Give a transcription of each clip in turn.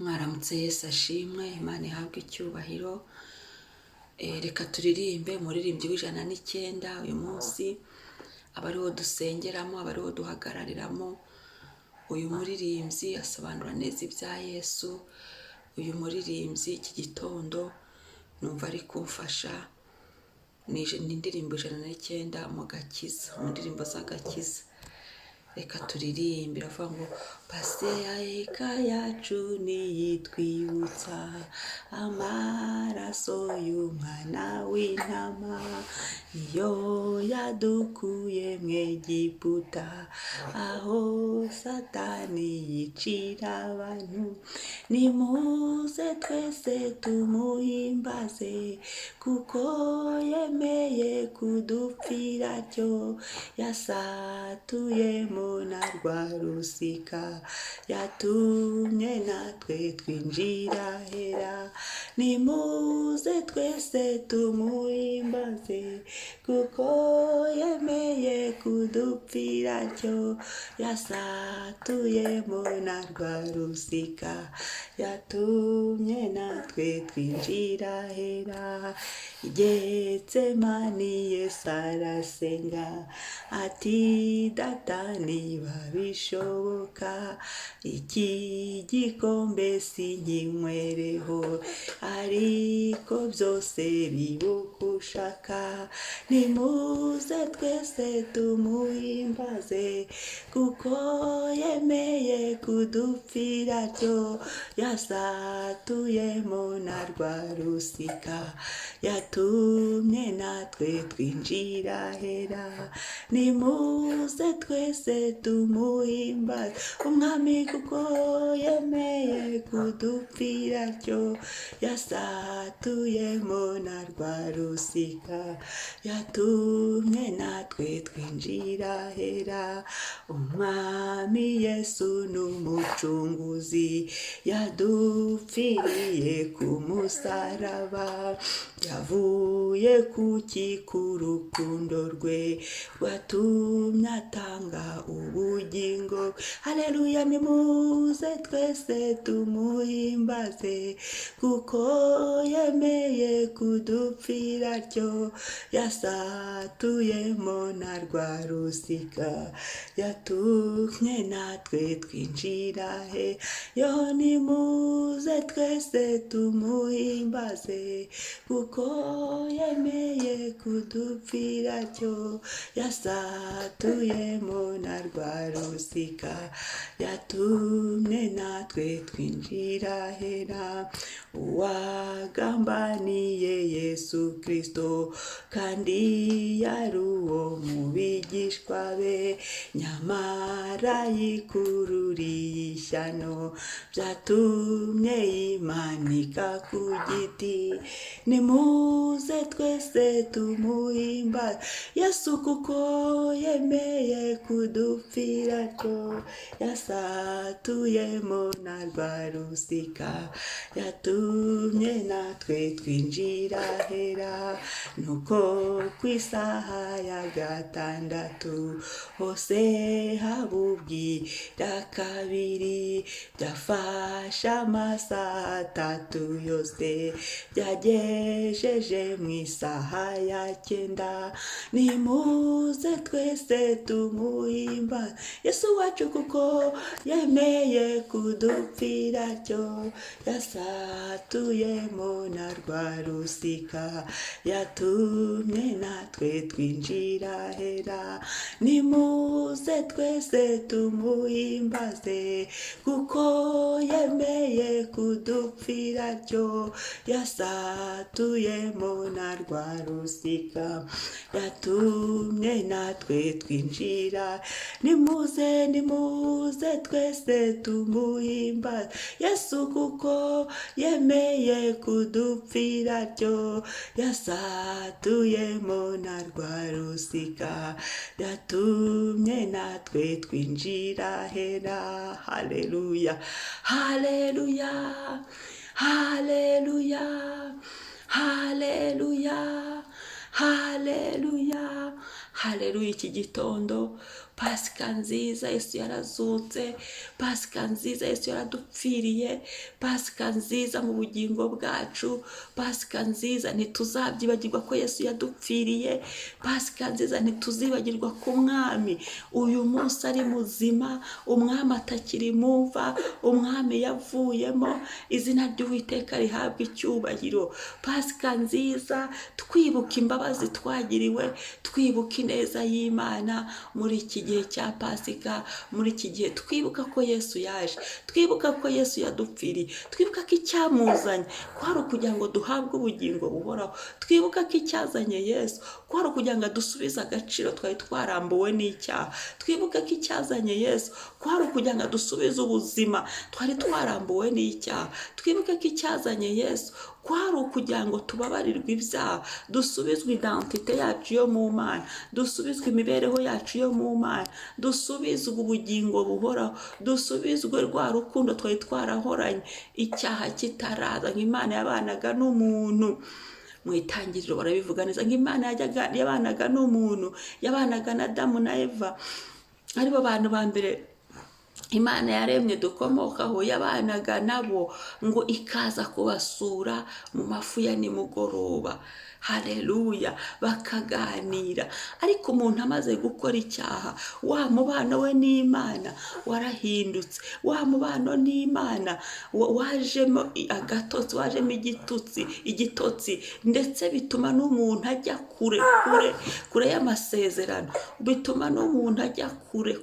Mwaramutse Yesu ashimwe, Imana ihabwe icyubahiro. Reka turirimbe umuririmbyi w'109 uyu munsi, aba ariwo dusengeramo, aba ariwo duhagarariramo. Uyu muririmbyi asobanura neza ibya Yesu. Uyu muririmbyi iki gitondo numva ari kumfasha. Ni indirimbo 109 mu gakiza, mu ndirimbo z'agakiza. Reka turirimbe, iravuga ngo pasika yacu niyitwibutsa amaraso y'umwana w'intama, niyo yadukuye mu Egiputa aho Satani yicira abantu. Nimuze twese tumuhimbaze kuko yemeye kudupfira atyo, yasatuyemo na rwa rusika, yatumye natwe twinjira hera. Nimuze twese tumuhimbaze kuko yemeye kudupfira atyo, yasatuyemo na rwa rusika, yatumye natwe twinjira hera. Getsemani Yesu arasenga ati data niba bishoboka, iki gikombe sinkinywereho, ariko byose bibe uko ushaka. Nimuze twese tumuhimbaze kuko yemeye kudupfira atyo, yasatuyemo na rwa rusika, yatumye natwe twinjira hera. Nimuze twese tumuhimbaze umwami kuko yemeye kudupfira atyo, yasatuyemo na rwa rusika, yatumye natwe twinjira hera. Umwami Yesu ni umucunguzi, yadupfiriye ku musaraba, yavuye kuki ku rukundo rwe rwatumye atanga ubugingo. Haleluya, nimuze twese tumuhimbaze kuko yemeye kudupfira atyo, yasatuyemo na rwa rusika, yatumye natwe twinjira he. Yo nimuze twese tumuhimbaze kuko yemeye kudupfira atyo, yasatuyemo na rwa rusika, yatumye natwe twinjira hera. Uwagambaniye Yesu Kristo kandi yari uwo mu bigishwa be, nyamara yikururiye ishyano, byatumye yimanika ku giti. Nimuze twese tumuhimbaze Yesu kuko yemeye kudupfira atyo, yasatuyemo na rwa rusika, yatumye natwe twinjira hera. Nuko ku isaha ya gatandatu hose habubwira kabiri, byafashe amasaha 3 yose, byagejeje mu isaha ya 9. Nimuze twese tumuhimbaze Yesu wacu kuko yemeye kudupfira atyo, yasatuyemo na rwa rusika, yatumye natwe twinjira hera. Nimuze twese tumuhimbaze kuko yemeye kudupfira atyo, yasatuyemo na rwa rusika, yatumye natwe twinjira. Nimuze twese tumuhimbaze Yesu kuko yemeye kudupfira atyo, yasatuyemo na rwa rusika, yatumye natwe twinjira hera. Haleluya, haleluya, haleluya, haleluya, haleluya, haleluya. Iki gitondo pasika nziza Yesu yarazutse, pasika nziza Yesu yaradupfiriye, pasika nziza mu bugingo bwacu, pasika nziza ntituzabyibagirwa ko Yesu yadupfiriye, pasika nziza ntituzibagirwa ko umwami uyu munsi ari muzima, umwami atakiri mumva, umwami yavuyemo, izina ry'Uwiteka rihabwa icyubahiro. Pasika nziza twibuka imbabazi twagiriwe, twibuka ineza y'Imana muri iki gihe cya pasika, muri iki gihe twibuka ko Yesu yaje, twibuka ko Yesu yadupfiriye, twibuka ko icyamuzanye kwari ukugira ngo duhabwe ubugingo buhoraho, twibuka ko icyazanye Yesu kwari ukugira ngo adusubize agaciro twari twarambuwe n'icyaha, twibuka ko icyazanye Yesu kwari ukugira ngo adusubize ubuzima twari twarambuwe n'icyaha, twibuka ko icyazanye Yesu kwari ukugira ngo tubabarirwe ibyaha, dusubizwe identite yacu yo mu Mana, dusubizwe imibereho yacu yo mu Mana, dusubizwe ubugingo buhoraho, dusubizwe rwa rukundo twari twarahoranye icyaha kitaraza. Nk'Imana yabanaga n'umuntu mu itangiriro barabivuga neza, nk'Imana yabanaga n'umuntu, yabanaga na Adamu na Eva, aribo bantu ba mbere Imana yaremye dukomokaho, yabanaga nabo ngo ikaza kubasura mu mafu ya nimugoroba. Haleluya, bakaganira. Ariko umuntu amaze gukora icyaha, wa mubano we n'Imana warahindutse, wa mubano n'Imana wajemo agatotsi, wajemo igitotsi, ndetse bituma n'umuntu ajya kure y'amasezerano, bituma n'umuntu ajya kure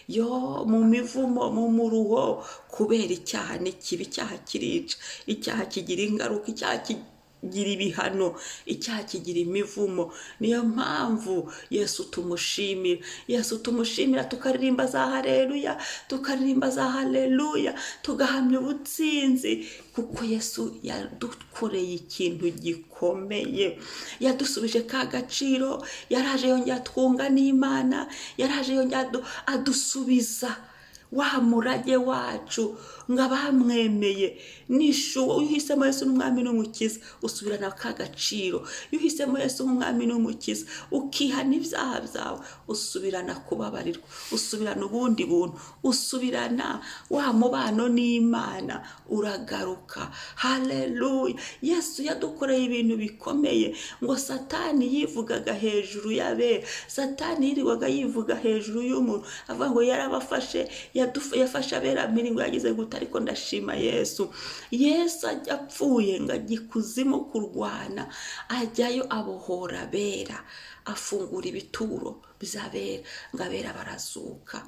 yo mu mivumo, mu muruho, kubera icyaha ni kibi. Icyaha kirica, icyaha kigira ingaruka, icyaha kigira ibihano, icyaha kigira imivumo. Niyo mpamvu Yesu tumushimira, Yesu tumushimira, tukaririmba za haleluya, tukaririmba za haleluya, tugahamya ubutsinzi, kuko Yesu yadukoreye ikintu gikomeye, yadusubije ka gaciro, yaraje yongera twunga n'Imana, yaraje yongera adusubiza wa murage wacu ngo abamwemeye nishuwa. Iyo uhisemo Yesu n'umwami n'umukiza, usubirana ka gaciro. Iyo uhisemo Yesu nk'umwami n'umukiza, ukihana ibyaha byawe, usubirana kubabarirwa, usubirana ubundi buntu, usubirana wa mubano n'Imana, uragaruka. Haleluya, Yesu yadukoreye ibintu bikomeye, ngo Satani yivugaga hejuru y'abera, Satani yirirwaga yivuga hejuru y'umuntu, avuga ngo yarabafashe, yafashe abera miringo yagize guta. Ariko ndashima Yesu, Yesu ajya apfuye ngo ajya ikuzimu kurwana, ajyayo abohora abera, afungura ibituro by'abera, ngo abera barazuka.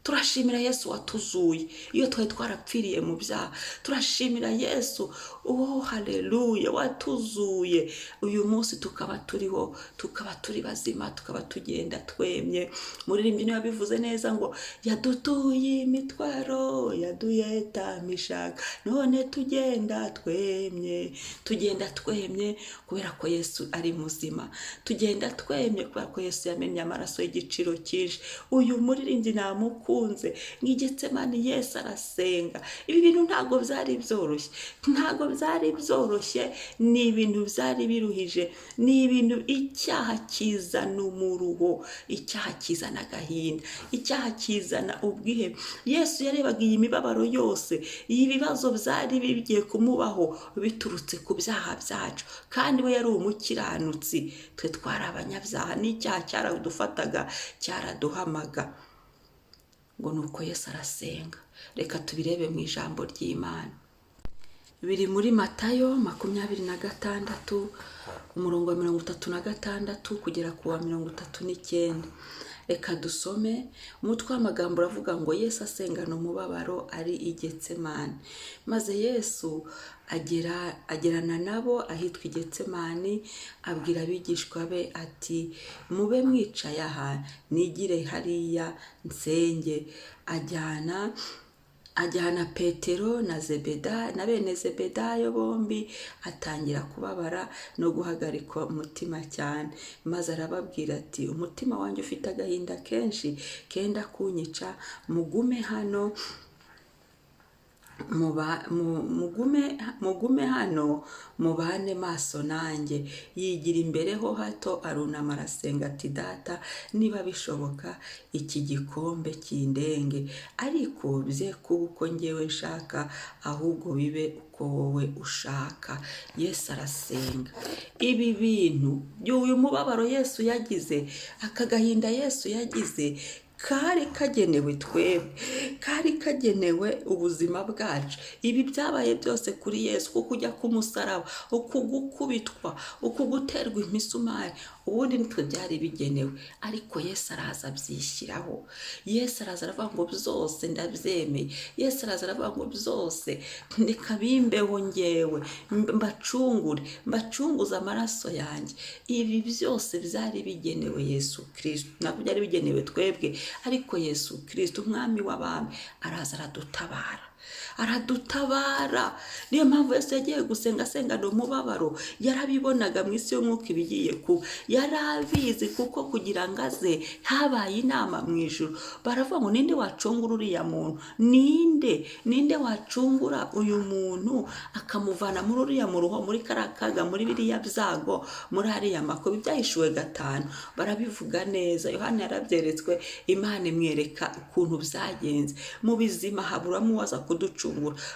Turashimira Yesu watuzuye iyo twari twarapfiriye mu byaha, turashimira Yesu, oh haleluya, watuzuye uyu munsi tukaba turiho, tukaba turi bazima, tukaba tugenda twemye. Muririmbyi niwe yabivuze neza ngo yadutuye imitwaro, yaduyetamishaga, none tugenda twemye, tugenda twemye kubera ko Yesu ari muzima, tugenda twemye kubera ko Yesu yamennye amaraso y'igiciro cyinshi. Uyu muririmbyi namukunze nk'Igetsemani, Yesu arasenga. Ibi bintu ntago byari byoroshye, ntago byari byoroshye, ni ibintu byari biruhije, ni ibintu, icyaha kizana umuruho, icyaha kizana agahinda, icyaha kizana ubwihebe. Yesu yarebaga iyi mibabaro yose, ibibazo byari bigiye kumubaho biturutse ku byaha byacu, kandi we yari umukiranutsi, twe twari abanyabyaha, n'icyaha cyaradufataga, cyaraduhamaga. Ngo nuko Yesu arasenga. Reka tubirebe mu ijambo ry'Imana, biri muri Matayo 26 umurongo wa 36 kugera ku wa 39. Reka dusome. Umutwe w'amagambo uravuga ngo Yesu asengana umubabaro ari i Getsemani. Maze Yesu agerana nabo ahitwa i Getsemani, abwira abigishwa be ati, mube mwicaye aha, nigire hariya nsenge. Ajyana Petero na bene Zebedayo bombi, atangira kubabara no guhagarika umutima cyane. Maze arababwira ati, umutima wanjye ufite agahinda kenshi, kenda kunyica, mugume hano mugume hano mubane maso nanjye. Yigira imbere ho hato arunama arasenga ati data niba bishoboka iki gikombe kindenge, ariko bye kuba uko ngewe nshaka ahubwo bibe uko wowe ushaka. Yesu arasenga. Ibi bintu uyu mubabaro Yesu yagize, aka gahinda Yesu yagize, kari kagenewe twebwe, kari kagenewe ubuzima bwacu. Ibi byabaye byose kuri Yesu, kuko ujya ku musaraba, ukugukubitwa, ukuguterwa imisumari, ubundi nitwe byari bigenewe, ariko Yesu araza abyishyiraho. Yesu araza aravuga ngo byose ndabyemeye. Yesu araza aravuga ngo byose ndeka bimbeho ngewe, mbacunguze amaraso yanjye. Ibi byose byari bigenewe Yesu Kristo, ntabwo byari bigenewe twebwe, ariko Yesu Kristo umwami w'abami araza aradutabara. Niyo mpamvu Yesu yagiye gusenga asengana umubabaro, yarabibonaga mu isi y'umwuka ibigiye kuba, yarabizi, kuko kugira ngo aze habaye inama mu ijuru. Baravuga ngo ninde wacungura uriya muntu, ninde wacungura uyu muntu akamuvana muri uriya muruho, muri kariya kaga, muri biriya byago, muri ariya makuba. Ibyahishuwe 5 barabivuga neza. Yohana yarabyeretswe, Imana imwereka ukuntu byagenze. Mu bizima haburamo uwaza kuducungura,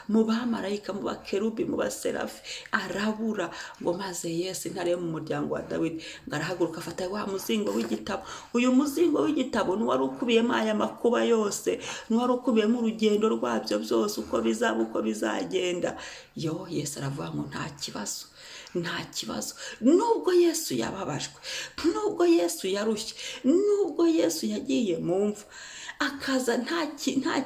mu bamarayika, mu bakerubi, mu baserafi arabura. Ngo maze Yesu intare mu muryango wa Dawidi ngo arahaguruka afata wa muzingo w'igitabo. Uyu muzingo w'igitabo ni wari ukubiyemo aya makuba yose, ni wari ukubiyemo urugendo rwabyo byose, uko bizaba, uko bizagenda. Yesu aravuga ngo nta kibazo. Nubwo Yesu yababajwe, nubwo Yesu yarushye, nubwo Yesu yagiye mu mva, akaza nta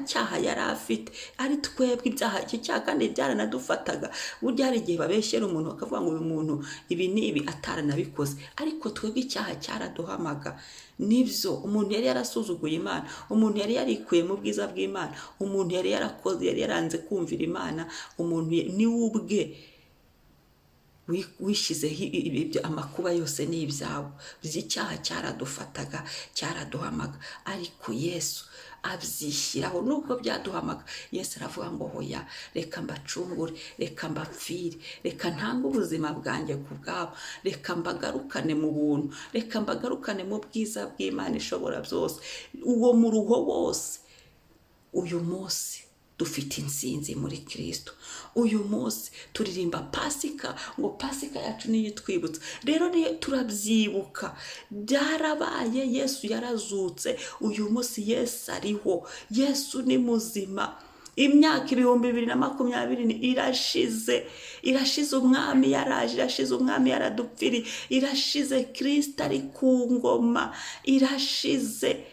cyaha yari afite, ari twebwe ibyaha. Iki cyaha kandi byaranadufataga. Burya hari igihe babeshyera umuntu bakavuga ngo uyu muntu ibi n'ibi ataranabikoze, ariko twebwe icyaha cyaraduhamaga. Nibyo, umuntu yari yarasuzuguye Imana, umuntu yari yarikuye mu bwiza bw'Imana, umuntu yari yaranze kumvira Imana, umuntu niwe ubwe wishyizeho ibyo amakuba yose n'ibyabo. By'icyaha cyaradufataga, cyaraduhamaga, ariko Yesu abyishyiraho. Nubwo byaduhamaga, Yesu aravuga ngo hoya, reka mbacungure, reka mbapfire, reka ntange ubuzima bwanjye ku bwabo, reka mbagarukane mu buntu, reka mbagarukane mu bwiza bw'Imana ishobora byose. Uwo muruho wose, uyu munsi dufite intsinzi muri Kristo. Uyu munsi turirimba Pasika, ngo Pasika yacu niyo itwibutsa. Rero niyo turabyibuka, byarabaye, Yesu yarazutse. Uyu munsi Yesu ariho, Yesu ni muzima. Imyaka 2020 irashize, umwami yaraje, irashize, umwami yaradupfiri, irashize, Kristo ari ku ngoma, irashize.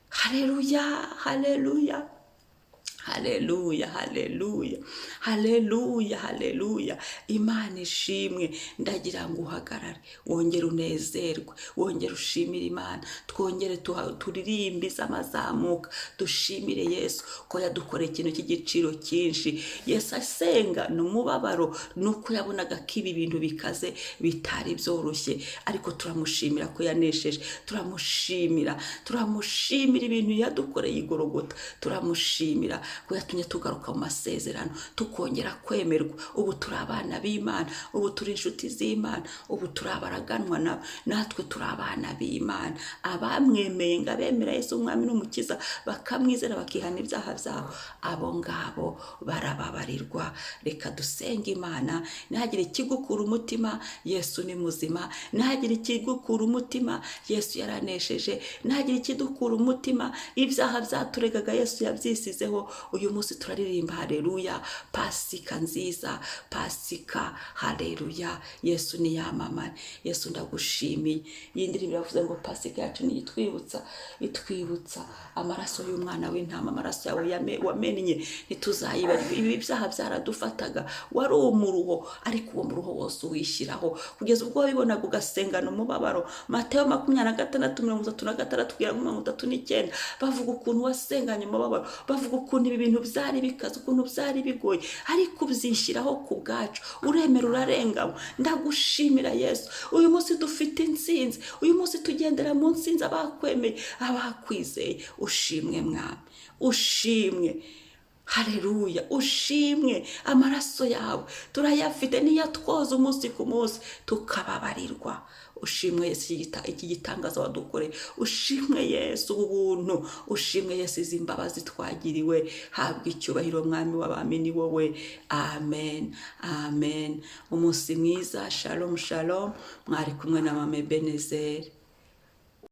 Haleluya, haleluya. Haleluya, haleluya, haleluya, haleluya. Imana ishimwe. Ndagira ngo uhagarare, wongere unezerwe, wongere ushimire Imana, twongere turirimbize amazamuka, dushimire Yesu ko yadukoreye ikintu cy'igiciro cyinshi. Yesu asenga n'umubabaro, nuko yabonaga ko ibi bintu bikaze bitari byoroshye, ariko turamushimira ko yanesheje. Turamushimira ibintu yadukoreye i Golgotha. Turamushimira ko yatumye tugaruka mu masezerano, tukongera kwemerwa. Ubu turi abana b'Imana, ubu turi inshuti z'Imana, ubu turi abaraganwa nawe. Natwe turi abana b'Imana, abamwemeye ngo abemera Yesu umwami n'umukiza, bakamwizera, bakihana ibyaha byabo, abo ngabo barababarirwa. Reka dusenge Imana. Ntihagire ikigukura umutima, Yesu ni muzima. Ntihagire ikigukura umutima, Yesu yaranesheje. Ntihagire ikidukura umutima, ibyaha byaturegaga Yesu yabyisizeho. Uyu munsi turaririmba haleluya, Pasika nziza, Pasika, haleluya. Yesu ni yamamare. Yesu ndagushimiye. Iyi ndirimbo iravuze ngo Pasika yacu ni itwibutsa amaraso y'umwana w'intama, amaraso yawe wamennye, ntituzayibagirwa. Ibi byaha byaradufataga, wari umuruho, ariko uwo muruho wose uwishyiraho, kugeza ubwo wabibonaga ugasengana umubabaro. Mateyo 26:36 kugera 39 bavuga ukuntu wasenganye umubabaro, bavuga ukuntu ibi bintu byari bikaze, ukuntu byari bigoye, ariko ubyishyiraho ku bwacu, uremera, urarenganywa. Ndagushimira Yesu. Uyu munsi dufite intsinzi, uyu munsi tugendera mu ntsinzi, abakwemeye, abakwizeye. Ushimwe mwami, ushimwe. Haleluya, ushimwe. Amaraso yawe turayafite, niyo twoza umunsi ku munsi tukababarirwa. Ushimwe Yesu, iki gitangaza wadukoreye. Ushimwe Yesu ubuntu, ushimwe Yesu izi mbabazi twagiriwe. Habwa icyubahiro mwami w'abami ni wowe. Amen, amen. Umunsi mwiza. Shalom shalom. Mwari kumwe na Mama Ebenezer.